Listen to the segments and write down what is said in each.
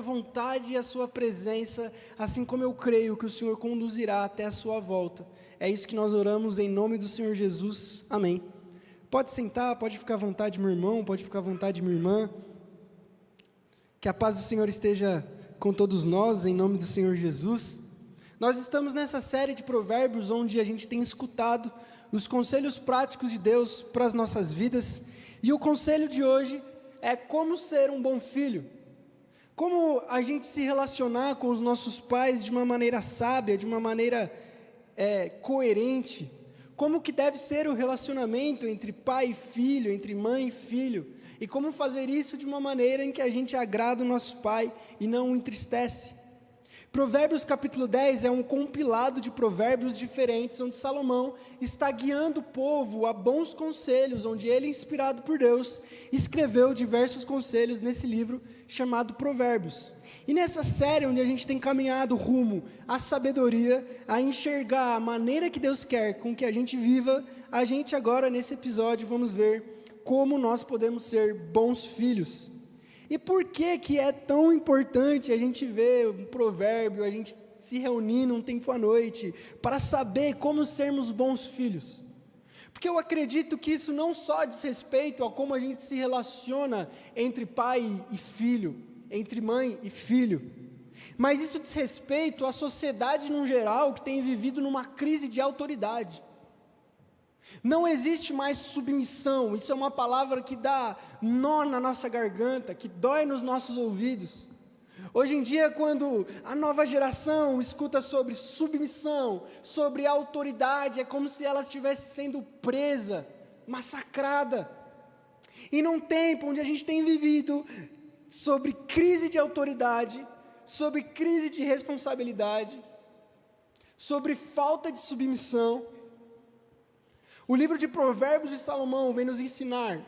vontade e a sua presença, assim como eu creio que o Senhor conduzirá até a sua volta. É isso que nós oramos em nome do Senhor Jesus. Amém. Pode sentar, pode ficar à vontade, meu irmão, pode ficar à vontade, minha irmã. Que a paz do Senhor esteja com todos nós, em nome do Senhor Jesus. Nós estamos nessa série de provérbios onde a gente tem escutado os conselhos práticos de Deus para as nossas vidas. E o conselho de hoje é como ser um bom filho. Como a gente se relacionar com os nossos pais de uma maneira sábia, de uma maneira coerente. Como que deve ser o relacionamento entre pai e filho, entre mãe e filho. E como fazer isso de uma maneira em que a gente agrada o nosso pai e não o entristece. Provérbios capítulo 10 é um compilado de provérbios diferentes, onde Salomão está guiando o povo a bons conselhos, onde ele, inspirado por Deus, escreveu diversos conselhos nesse livro chamado Provérbios. E nessa série, onde a gente tem caminhado rumo à sabedoria, a enxergar a maneira que Deus quer com que a gente viva, a gente agora, nesse episódio, vamos ver como nós podemos ser bons filhos. E por que é tão importante a gente ver um provérbio, a gente se reunir num tempo à noite, para saber como sermos bons filhos? Porque eu acredito que isso não só diz respeito a como a gente se relaciona entre pai e filho, entre mãe e filho, mas isso diz respeito à sociedade no geral que tem vivido numa crise de autoridade. Não existe mais submissão, isso é uma palavra que dá nó na nossa garganta, que dói nos nossos ouvidos. Hoje em dia, quando a nova geração escuta sobre submissão, sobre autoridade, é como se ela estivesse sendo presa, massacrada. E num tempo onde a gente tem vivido sobre crise de autoridade, sobre crise de responsabilidade, sobre falta de submissão, o livro de Provérbios de Salomão vem nos ensinar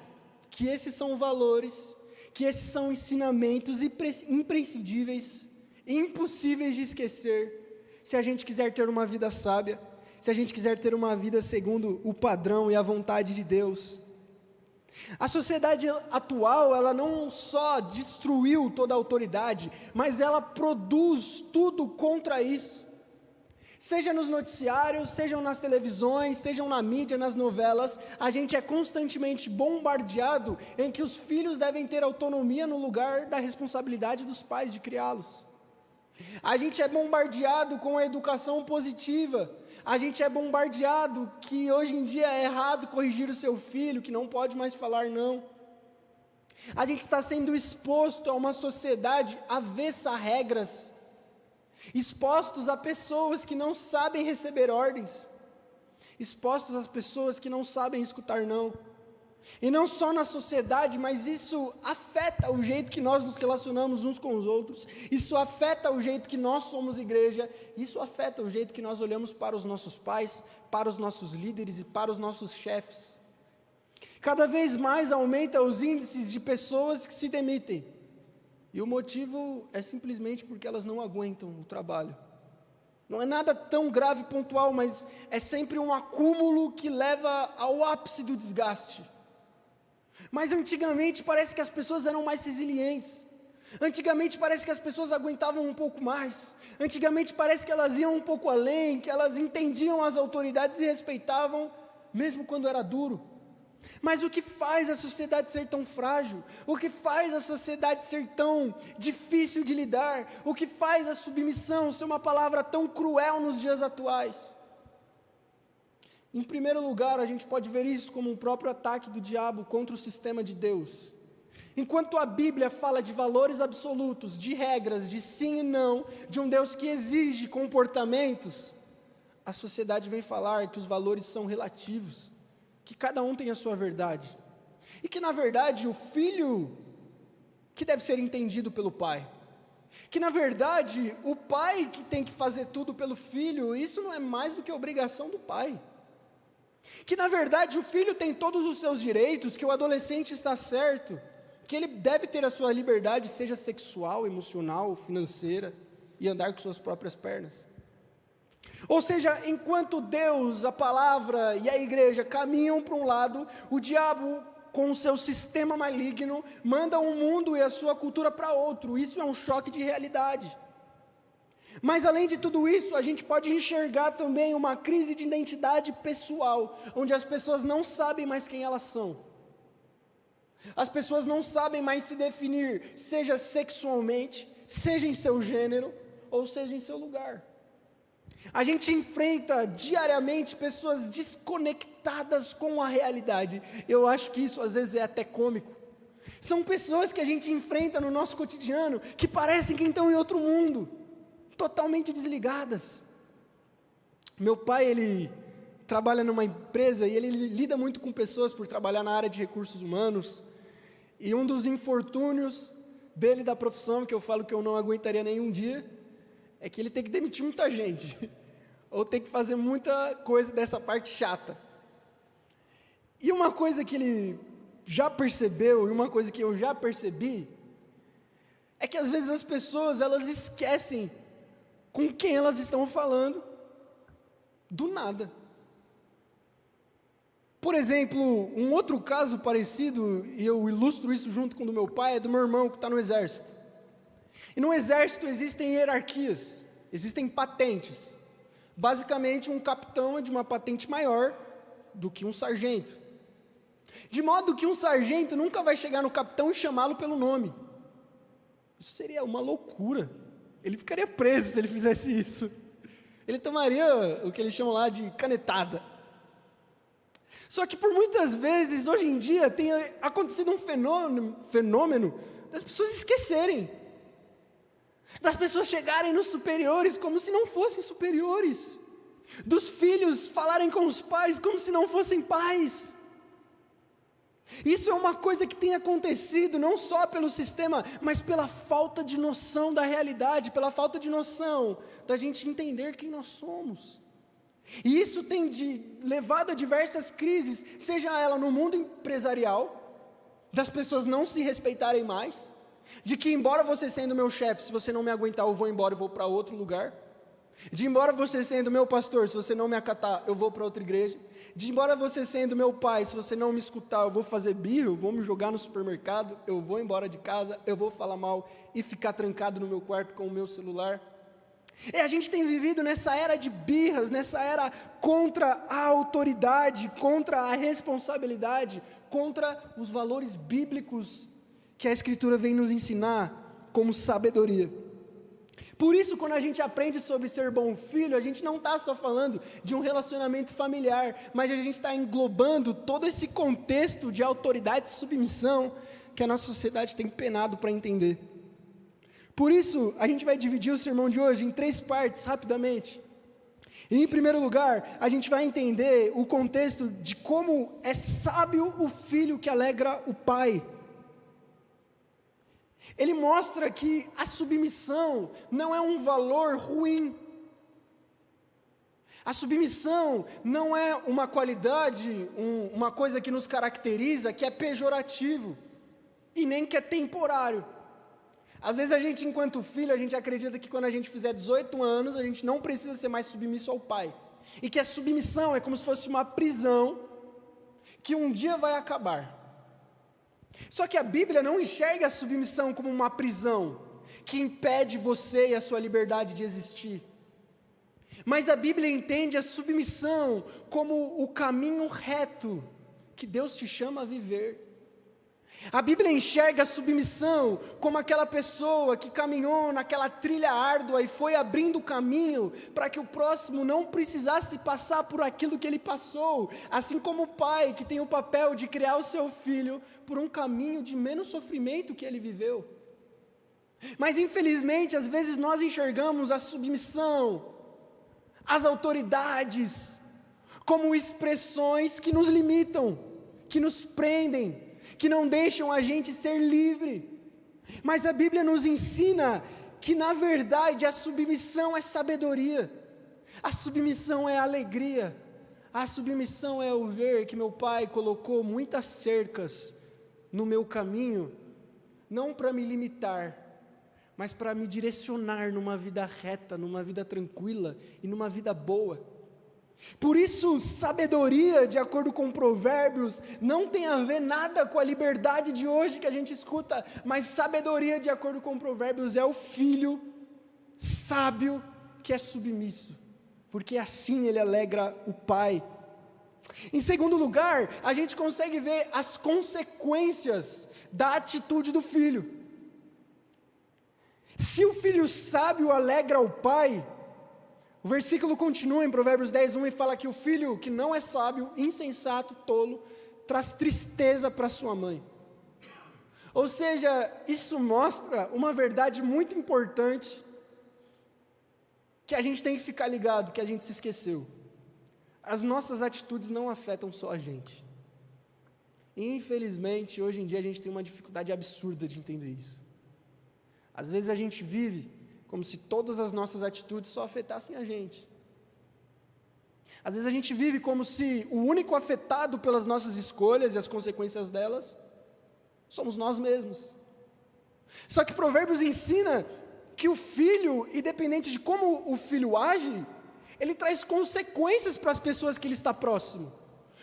que esses são valores, que esses são ensinamentos imprescindíveis, impossíveis de esquecer, se a gente quiser ter uma vida sábia, se a gente quiser ter uma vida segundo o padrão e a vontade de Deus. A sociedade atual, ela não só destruiu toda a autoridade, mas ela produz tudo contra isso. Seja nos noticiários, sejam nas televisões, sejam na mídia, nas novelas, a gente é constantemente bombardeado em que os filhos devem ter autonomia no lugar da responsabilidade dos pais de criá-los. A gente é bombardeado com a educação positiva, a gente é bombardeado que hoje em dia é errado corrigir o seu filho, que não pode mais falar não. A gente está sendo exposto a uma sociedade avessa a regras, expostos a pessoas que não sabem receber ordens, expostos às pessoas que não sabem escutar não, e não só na sociedade, mas isso afeta o jeito que nós nos relacionamos uns com os outros, isso afeta o jeito que nós somos igreja, isso afeta o jeito que nós olhamos para os nossos pais, para os nossos líderes e para os nossos chefes. Cada vez mais aumenta os índices de pessoas que se demitem, e o motivo é simplesmente porque elas não aguentam o trabalho. Não é nada tão grave e pontual, mas é sempre um acúmulo que leva ao ápice do desgaste. Mas antigamente parece que as pessoas eram mais resilientes. Antigamente parece que as pessoas aguentavam um pouco mais. Antigamente parece que elas iam um pouco além, que elas entendiam as autoridades e respeitavam, mesmo quando era duro. Mas o que faz a sociedade ser tão frágil? O que faz a sociedade ser tão difícil de lidar? O que faz a submissão ser uma palavra tão cruel nos dias atuais? Em primeiro lugar, a gente pode ver isso como um próprio ataque do diabo contra o sistema de Deus. Enquanto a Bíblia fala de valores absolutos, de regras, de sim e não, de um Deus que exige comportamentos, a sociedade vem falar que os valores são relativos, que cada um tem a sua verdade, e que na verdade o filho que deve ser entendido pelo pai, que na verdade o pai que tem que fazer tudo pelo filho, isso não é mais do que obrigação do pai, que na verdade o filho tem todos os seus direitos, que o adolescente está certo, que ele deve ter a sua liberdade, seja sexual, emocional, financeira, e andar com suas próprias pernas. Ou seja, enquanto Deus, a palavra e a igreja caminham para um lado, o diabo com o seu sistema maligno, manda um mundo e a sua cultura para outro. Isso é um choque de realidade. Mas além de tudo isso, a gente pode enxergar também uma crise de identidade pessoal, onde as pessoas não sabem mais quem elas são. As pessoas não sabem mais se definir, seja sexualmente, seja em seu gênero, ou seja em seu lugar. A gente enfrenta diariamente pessoas desconectadas com a realidade. Eu acho que isso às vezes é até cômico. São pessoas que a gente enfrenta no nosso cotidiano, que parecem que estão em outro mundo, totalmente desligadas. Meu pai, ele trabalha numa empresa e ele lida muito com pessoas por trabalhar na área de recursos humanos. E um dos infortúnios dele da profissão, que eu falo que eu não aguentaria nenhum dia, é que ele tem que demitir muita gente, ou tem que fazer muita coisa dessa parte chata. E uma coisa que ele já percebeu, e uma coisa que eu já percebi, é que às vezes as pessoas, elas esquecem com quem elas estão falando, do nada. Por exemplo, um outro caso parecido, e eu ilustro isso junto com o do meu pai, é do meu irmão que está no exército. E no exército existem hierarquias, existem patentes. Basicamente, um capitão é de uma patente maior do que um sargento. De modo que um sargento nunca vai chegar no capitão e chamá-lo pelo nome. Isso seria uma loucura. Ele ficaria preso se ele fizesse isso. Ele tomaria o que eles chamam lá de canetada. Só que por muitas vezes, hoje em dia, tem acontecido um fenômeno das pessoas esquecerem. Das pessoas chegarem nos superiores como se não fossem superiores. Dos filhos falarem com os pais como se não fossem pais. Isso é uma coisa que tem acontecido não só pelo sistema, mas pela falta de noção da realidade, pela falta de noção da gente entender quem nós somos. E isso tem levado a diversas crises, seja ela no mundo empresarial, das pessoas não se respeitarem mais, de que embora você sendo meu chefe, se você não me aguentar eu vou embora e vou para outro lugar, de embora você sendo meu pastor, se você não me acatar eu vou para outra igreja, de embora você sendo meu pai, se você não me escutar eu vou fazer birra, eu vou me jogar no supermercado, eu vou embora de casa, eu vou falar mal e ficar trancado no meu quarto com o meu celular. E a gente tem vivido nessa era de birras, nessa era contra a autoridade, contra a responsabilidade, contra os valores bíblicos que a Escritura vem nos ensinar como sabedoria. Por isso, quando a gente aprende sobre ser bom filho, a gente não está só falando de um relacionamento familiar, mas a gente está englobando todo esse contexto de autoridade e submissão que a nossa sociedade tem penado para entender. Por isso, a gente vai dividir o sermão de hoje em 3 partes, rapidamente. E, em primeiro lugar, a gente vai entender o contexto de como é sábio o filho que alegra o pai. Ele mostra que a submissão não é um valor ruim. A submissão não é uma qualidade, uma coisa que nos caracteriza, que é pejorativo, e nem que é temporário. Às vezes a gente, enquanto filho, a gente acredita que quando a gente fizer 18 anos, a gente não precisa ser mais submisso ao pai. E que a submissão é como se fosse uma prisão que um dia vai acabar. Só que a Bíblia não enxerga a submissão como uma prisão que impede você e a sua liberdade de existir. Mas a Bíblia entende a submissão como o caminho reto que Deus te chama a viver. A Bíblia enxerga a submissão como aquela pessoa que caminhou naquela trilha árdua e foi abrindo o caminho para que o próximo não precisasse passar por aquilo que ele passou, assim como o pai que tem o papel de criar o seu filho por um caminho de menos sofrimento que ele viveu. Mas infelizmente, às vezes nós enxergamos a submissão, as autoridades, como expressões que nos limitam, que nos prendem, que não deixam a gente ser livre. Mas a Bíblia nos ensina que na verdade a submissão é sabedoria, a submissão é alegria, a submissão é o ver que meu pai colocou muitas cercas no meu caminho, não para me limitar, mas para me direcionar numa vida reta, numa vida tranquila e numa vida boa. Por isso, sabedoria, de acordo com Provérbios, não tem a ver nada com a liberdade de hoje que a gente escuta, mas sabedoria, de acordo com Provérbios, é o filho sábio que é submisso, porque assim ele alegra o pai. Em segundo lugar, a gente consegue ver as consequências da atitude do filho. Se o filho sábio alegra o pai, o versículo continua em Provérbios 10:1 e fala que o filho que não é sábio, insensato, tolo, traz tristeza para sua mãe. Ou seja, isso mostra uma verdade muito importante, que a gente tem que ficar ligado, que a gente se esqueceu. As nossas atitudes não afetam só a gente. Infelizmente, hoje em dia a gente tem uma dificuldade absurda de entender isso. Às vezes a gente vive como se todas as nossas atitudes só afetassem a gente. Às vezes a gente vive como se o único afetado pelas nossas escolhas e as consequências delas somos nós mesmos. Só que Provérbios ensina que o filho, independente de como o filho age, ele traz consequências para as pessoas que ele está próximo.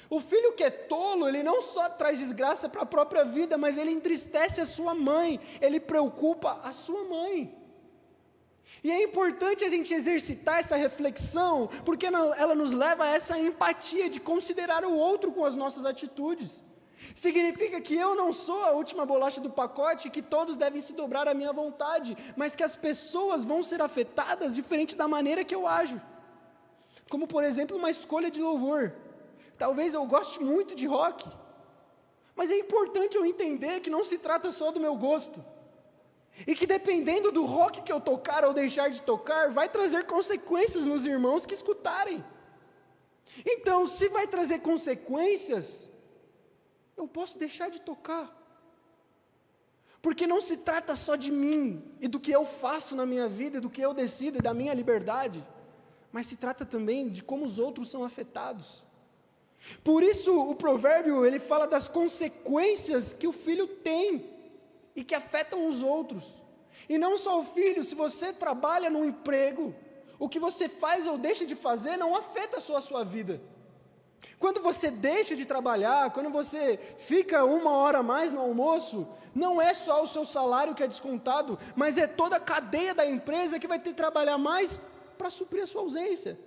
O filho que é tolo, ele não só traz desgraça para a própria vida, mas ele entristece a sua mãe, ele preocupa a sua mãe. E é importante a gente exercitar essa reflexão, porque ela nos leva a essa empatia de considerar o outro com as nossas atitudes. Significa que eu não sou a última bolacha do pacote, que todos devem se dobrar à minha vontade, mas que as pessoas vão ser afetadas diferente da maneira que eu ajo. Como, por exemplo, uma escolha de louvor. Talvez eu goste muito de rock, mas é importante eu entender que não se trata só do meu gosto. E que dependendo do rock que eu tocar ou deixar de tocar, vai trazer consequências nos irmãos que escutarem. Então, se vai trazer consequências, eu posso deixar de tocar. Porque não se trata só de mim, e do que eu faço na minha vida, e do que eu decido, e da minha liberdade, mas se trata também de como os outros são afetados. Por isso, o provérbio, ele fala das consequências que o filho tem, e que afetam os outros. E não só o filho, se você trabalha num emprego, o que você faz ou deixa de fazer não afeta só a sua vida. Quando você deixa de trabalhar, quando você fica 1 hora a mais no almoço, não é só o seu salário que é descontado, mas é toda a cadeia da empresa que vai ter que trabalhar mais para suprir a sua ausência.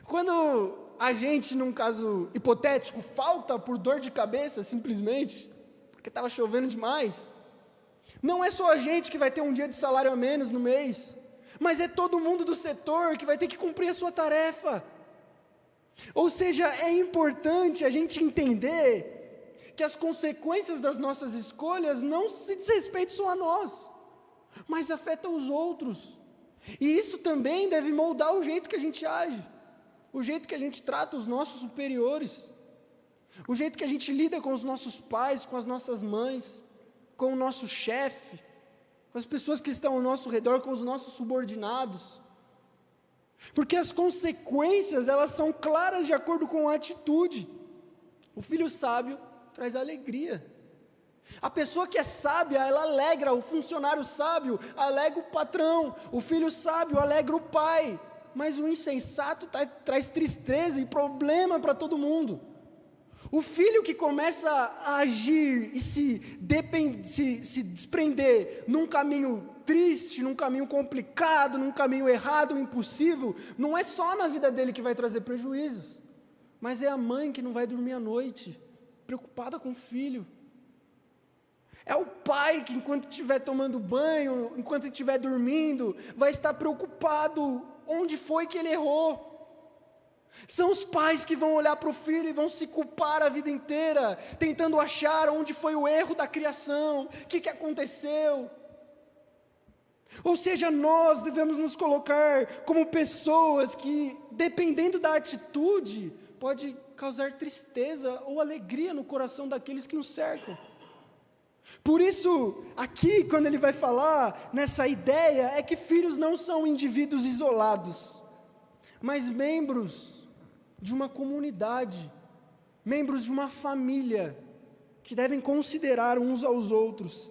Quando a gente, num caso hipotético, falta por dor de cabeça, simplesmente, porque estava chovendo demais, não é só a gente que vai ter um dia de salário a menos no mês, mas é todo mundo do setor que vai ter que cumprir a sua tarefa. Ou seja, é importante a gente entender que as consequências das nossas escolhas não se diz respeito só a nós, mas afetam os outros. E isso também deve moldar o jeito que a gente age, o jeito que a gente trata os nossos superiores, o jeito que a gente lida com os nossos pais, com as nossas mães, com o nosso chefe, com as pessoas que estão ao nosso redor, com os nossos subordinados. Porque as consequências, elas são claras de acordo com a atitude. O filho sábio traz alegria. A pessoa que é sábia, ela alegra, o funcionário sábio alegra o patrão, o filho sábio alegra o pai, mas o insensato traz tristeza e problema para todo mundo. O filho que começa a agir e se desprender num caminho triste, num caminho complicado, num caminho errado, impossível, não é só na vida dele que vai trazer prejuízos, mas é a mãe que não vai dormir à noite, preocupada com o filho. É o pai que, enquanto estiver tomando banho, enquanto estiver dormindo, vai estar preocupado onde foi que ele errou. São os pais que vão olhar para o filho e vão se culpar a vida inteira, tentando achar onde foi o erro da criação, o que aconteceu. Ou seja, nós devemos nos colocar como pessoas que, dependendo da atitude, pode causar tristeza ou alegria no coração daqueles que nos cercam. Por isso, aqui, quando ele vai falar nessa ideia, é que filhos não são indivíduos isolados, mas membros de uma comunidade, membros de uma família, que devem considerar uns aos outros.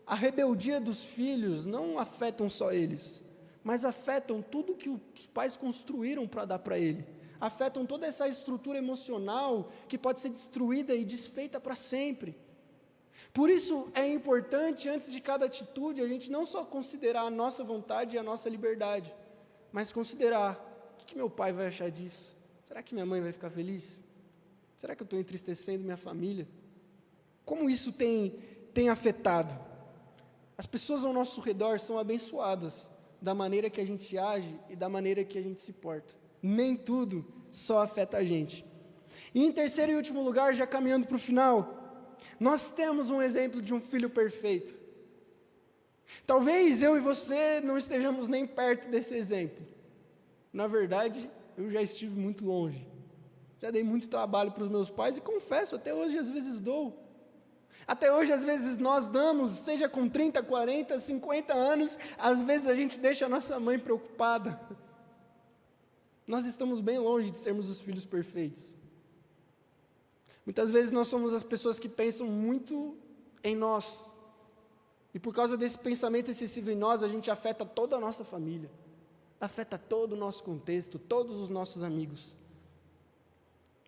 A rebeldia dos filhos não afetam só eles, mas afetam tudo que os pais construíram para dar para ele. afetam toda essa estrutura emocional que pode ser destruída e desfeita para sempre. Por isso é importante, antes de cada atitude, a gente não só considerar a nossa vontade e a nossa liberdade, mas considerar: o que meu pai vai achar disso? Será que minha mãe vai ficar feliz? Será que eu estou entristecendo minha família? Como isso tem afetado? As pessoas ao nosso redor são abençoadas da maneira que a gente age e da maneira que a gente se porta. Nem tudo só afeta a gente. E em terceiro e último lugar, já caminhando para o final, nós temos um exemplo de um filho perfeito. Talvez eu e você não estejamos nem perto desse exemplo. Na verdade, eu já estive muito longe. Já dei muito trabalho para os meus pais e confesso, até hoje às vezes dou. Até hoje às vezes nós damos, seja com 30, 40, 50 anos, às vezes a gente deixa a nossa mãe preocupada. Nós estamos bem longe de sermos os filhos perfeitos. Muitas vezes nós somos as pessoas que pensam muito em nós. E por causa desse pensamento excessivo em nós, a gente afeta toda a nossa família. Afeta todo o nosso contexto, todos os nossos amigos.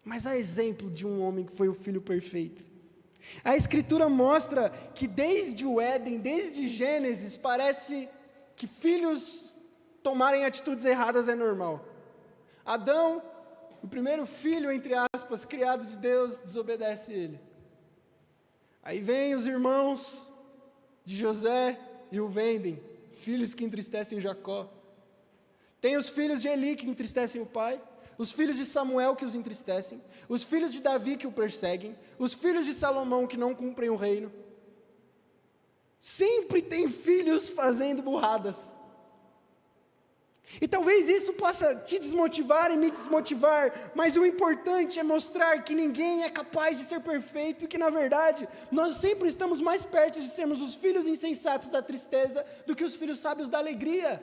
Mas há exemplo de um homem que foi o filho perfeito. A Escritura mostra que desde o Éden, desde Gênesis, parece que filhos tomarem atitudes erradas é normal. Adão, o primeiro filho, entre aspas, criado de Deus, desobedece ele. Aí vem os irmãos de José e o vendem, filhos que entristecem Jacó. Tem os filhos de Eli que entristecem o pai, os filhos de Samuel que os entristecem, os filhos de Davi que o perseguem, os filhos de Salomão que não cumprem o reino. Sempre tem filhos fazendo burradas. E talvez isso possa te desmotivar e me desmotivar, mas o importante é mostrar que ninguém é capaz de ser perfeito e que, na verdade, nós sempre estamos mais perto de sermos os filhos insensatos da tristeza do que os filhos sábios da alegria.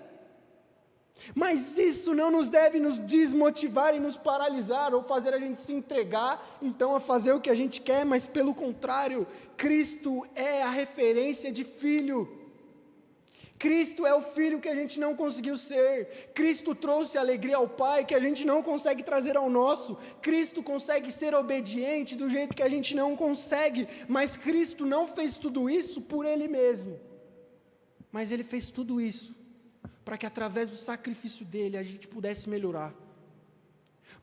Mas isso não nos deve nos desmotivar e nos paralisar ou fazer a gente se entregar, então, a fazer o que a gente quer, mas pelo contrário, Cristo é a referência de filho. Cristo é o filho que a gente não conseguiu ser. Cristo trouxe alegria ao Pai que a gente não consegue trazer ao nosso. Cristo consegue ser obediente do jeito que a gente não consegue, mas Cristo não fez tudo isso por Ele mesmo. Mas Ele fez tudo isso para que através do sacrifício dEle a gente pudesse melhorar.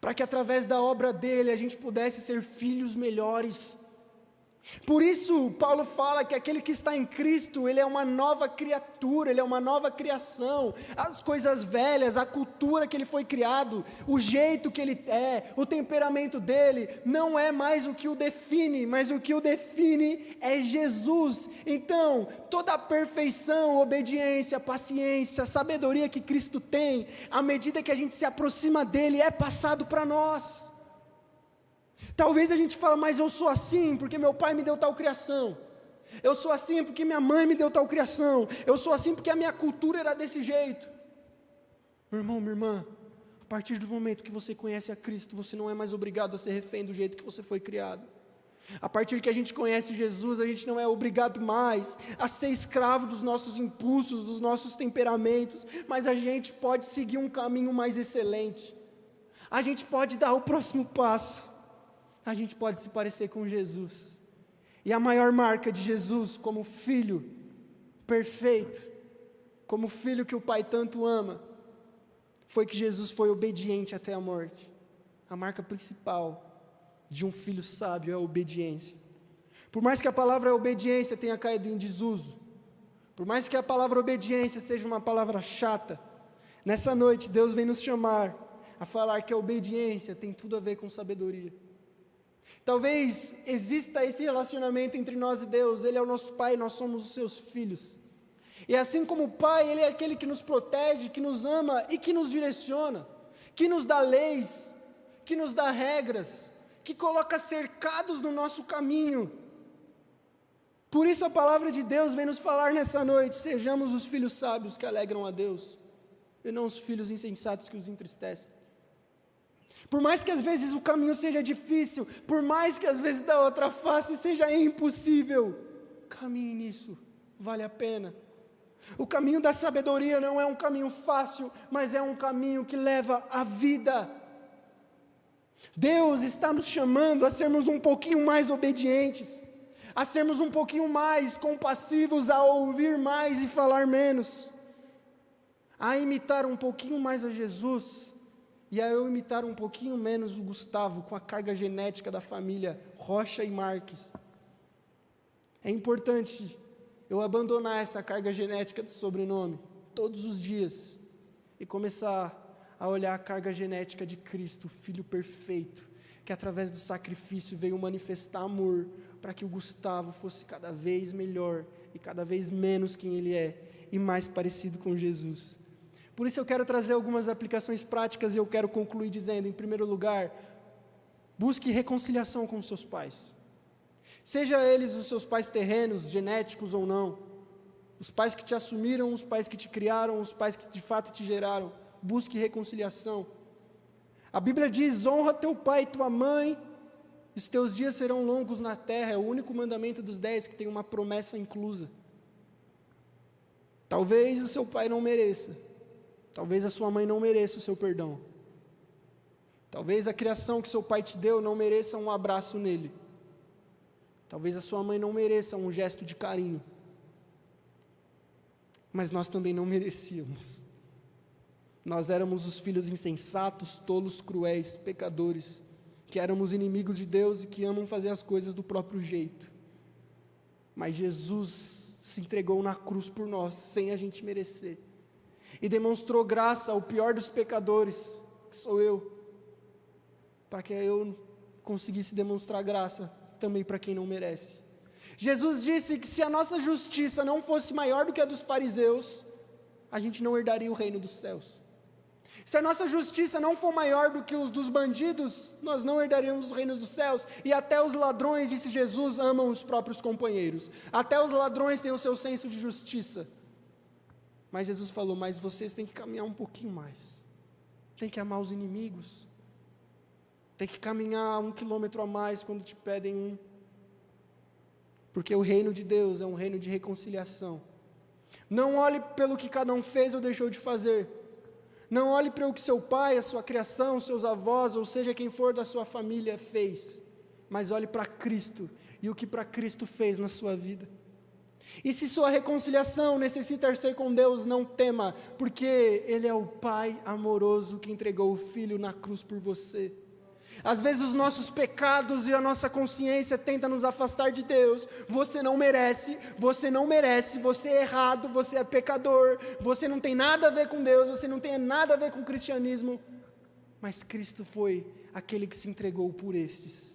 Para que através da obra dEle a gente pudesse ser filhos melhores. Por isso, Paulo fala que aquele que está em Cristo, ele é uma nova criatura, ele é uma nova criação. As coisas velhas, a cultura que ele foi criado, o jeito que ele é, o temperamento dele, não é mais o que o define, mas o que o define é Jesus. Então, toda a perfeição, obediência, paciência, sabedoria que Cristo tem, à medida que a gente se aproxima dele, é passado para nós. Talvez a gente fale, mas eu sou assim porque meu pai me deu tal criação. Eu sou assim porque minha mãe me deu tal criação. Eu sou assim porque a minha cultura era desse jeito. Meu irmão, minha irmã, a partir do momento que você conhece a Cristo, você não é mais obrigado a ser refém do jeito que você foi criado. A partir que a gente conhece Jesus, a gente não é obrigado mais a ser escravo dos nossos impulsos, dos nossos temperamentos, mas a gente pode seguir um caminho mais excelente. A gente pode dar o próximo passo. A gente pode se parecer com Jesus. E a maior marca de Jesus como filho perfeito, como filho que o Pai tanto ama, foi que Jesus foi obediente até a morte. A marca principal de um filho sábio é a obediência. Por mais que a palavra obediência tenha caído em desuso, por mais que a palavra obediência seja uma palavra chata, nessa noite Deus vem nos chamar a falar que a obediência tem tudo a ver com sabedoria. Talvez exista esse relacionamento entre nós e Deus. Ele é o nosso Pai, nós somos os seus filhos. E assim como o Pai, Ele é aquele que nos protege, que nos ama e que nos direciona, que nos dá leis, que nos dá regras, que coloca cercados no nosso caminho. Por isso a palavra de Deus vem nos falar nessa noite: sejamos os filhos sábios que alegram a Deus, e não os filhos insensatos que os entristecem. Por mais que às vezes o caminho seja difícil, por mais que às vezes da outra face seja impossível, caminhe nisso, vale a pena. O caminho da sabedoria não é um caminho fácil, mas é um caminho que leva à vida. Deus está nos chamando a sermos um pouquinho mais obedientes, a sermos um pouquinho mais compassivos, a ouvir mais e falar menos, a imitar um pouquinho mais a Jesus e a eu imitar um pouquinho menos o Gustavo, com a carga genética da família Rocha e Marques. É importante eu abandonar essa carga genética do sobrenome todos os dias e começar a olhar a carga genética de Cristo, o Filho perfeito, que através do sacrifício veio manifestar amor para que o Gustavo fosse cada vez melhor e cada vez menos quem ele é e mais parecido com Jesus. Por isso eu quero trazer algumas aplicações práticas e eu quero concluir dizendo, em primeiro lugar, busque reconciliação com os seus pais. Seja eles os seus pais terrenos, genéticos ou não, os pais que te assumiram, os pais que te criaram, os pais que de fato te geraram, busque reconciliação. A Bíblia diz, honra teu pai e tua mãe, e os teus dias serão longos na terra, é o único mandamento dos 10 que tem uma promessa inclusa. Talvez o seu pai não mereça, talvez a sua mãe não mereça o seu perdão, talvez a criação que seu pai te deu não mereça um abraço nele, talvez a sua mãe não mereça um gesto de carinho, mas nós também não merecíamos. Nós éramos os filhos insensatos, tolos, cruéis, pecadores, que éramos inimigos de Deus e que amam fazer as coisas do próprio jeito. Mas Jesus se entregou na cruz por nós, sem a gente merecer, e demonstrou graça ao pior dos pecadores, que sou eu, para que eu conseguisse demonstrar graça também para quem não merece. Jesus disse que se a nossa justiça não fosse maior do que a dos fariseus, a gente não herdaria o reino dos céus. Se a nossa justiça não for maior do que os dos bandidos, nós não herdaríamos os reinos dos céus. E até os ladrões, disse Jesus, amam os próprios companheiros. Até os ladrões têm o seu senso de justiça. Mas Jesus falou, mas vocês têm que caminhar um pouquinho mais. Tem que amar os inimigos. Tem que caminhar 1 quilômetro a mais quando te pedem um. Porque o reino de Deus é um reino de reconciliação. Não olhe pelo que cada um fez ou deixou de fazer. Não olhe para o que seu pai, a sua criação, seus avós, ou seja, quem for da sua família fez. Mas olhe para Cristo e o que para Cristo fez na sua vida. E se sua reconciliação necessita ser com Deus, não tema, porque Ele é o Pai amoroso que entregou o Filho na cruz por você. Às vezes os nossos pecados e a nossa consciência tentam nos afastar de Deus. Você não merece, você é errado, você é pecador, você não tem nada a ver com Deus, você não tem nada a ver com o cristianismo. Mas Cristo foi aquele que se entregou por estes.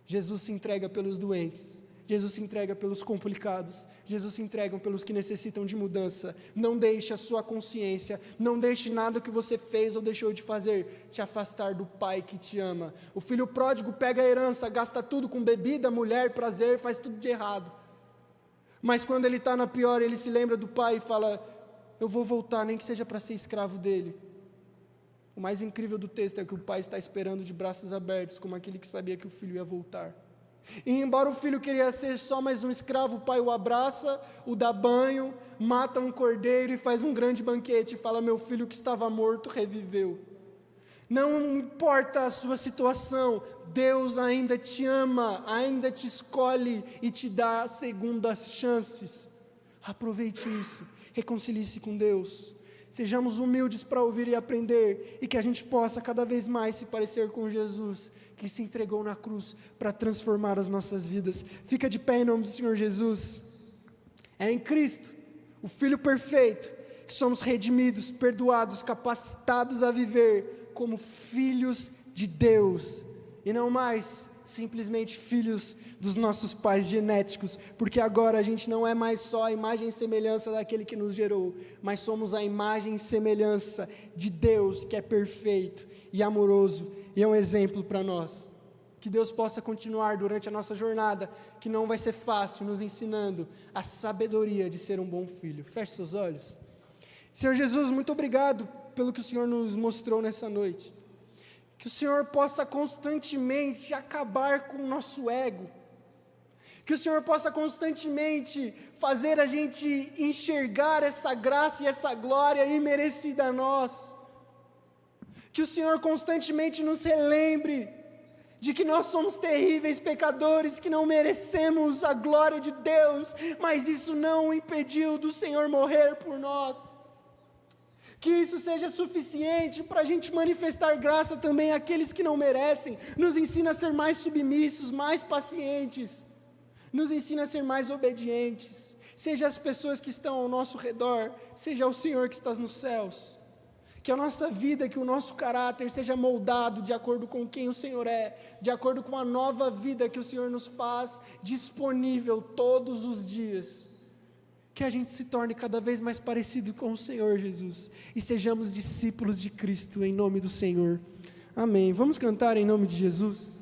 Jesus se entrega pelos doentes, Jesus se entrega pelos complicados, Jesus se entrega pelos que necessitam de mudança. Não deixe a sua consciência, não deixe nada que você fez ou deixou de fazer te afastar do Pai que te ama. O filho pródigo pega a herança, gasta tudo com bebida, mulher, prazer, faz tudo de errado. Mas quando ele está na pior, ele se lembra do Pai e fala, eu vou voltar, nem que seja para ser escravo dele. O mais incrível do texto é que o pai está esperando de braços abertos, como aquele que sabia que o filho ia voltar. E embora o filho queria ser só mais um escravo, o pai o abraça, o dá banho, mata um cordeiro e faz um grande banquete e fala, meu filho que estava morto reviveu. Não importa a sua situação, Deus ainda te ama, ainda te escolhe e te dá segundas chances. Aproveite isso, reconcilie-se com Deus. Sejamos humildes para ouvir e aprender, e que a gente possa cada vez mais se parecer com Jesus, que se entregou na cruz para transformar as nossas vidas. Fica de pé em nome do Senhor Jesus. É em Cristo, o Filho perfeito, que somos redimidos, perdoados, capacitados a viver como filhos de Deus, e não mais simplesmente filhos dos nossos pais genéticos, porque agora a gente não é mais só a imagem e semelhança daquele que nos gerou, mas somos a imagem e semelhança de Deus, que é perfeito e amoroso, e é um exemplo para nós. Que Deus possa continuar durante a nossa jornada, que não vai ser fácil, nos ensinando a sabedoria de ser um bom filho. Feche seus olhos. Senhor Jesus, muito obrigado pelo que o Senhor nos mostrou nessa noite. Que o Senhor possa constantemente acabar com o nosso ego. Que o Senhor possa constantemente fazer a gente enxergar essa graça e essa glória imerecida a nós. Que o Senhor constantemente nos relembre de que nós somos terríveis pecadores, que não merecemos a glória de Deus, mas isso não impediu do Senhor morrer por nós. Que isso seja suficiente para a gente manifestar graça também àqueles que não merecem. Nos ensina a ser mais submissos, mais pacientes. Nos ensina a ser mais obedientes. Seja as pessoas que estão ao nosso redor, seja o Senhor que está nos céus. Que a nossa vida, que o nosso caráter seja moldado de acordo com quem o Senhor é, de acordo com a nova vida que o Senhor nos faz disponível todos os dias. Que a gente se torne cada vez mais parecido com o Senhor Jesus e sejamos discípulos de Cristo em nome do Senhor. Amém. Vamos cantar em nome de Jesus?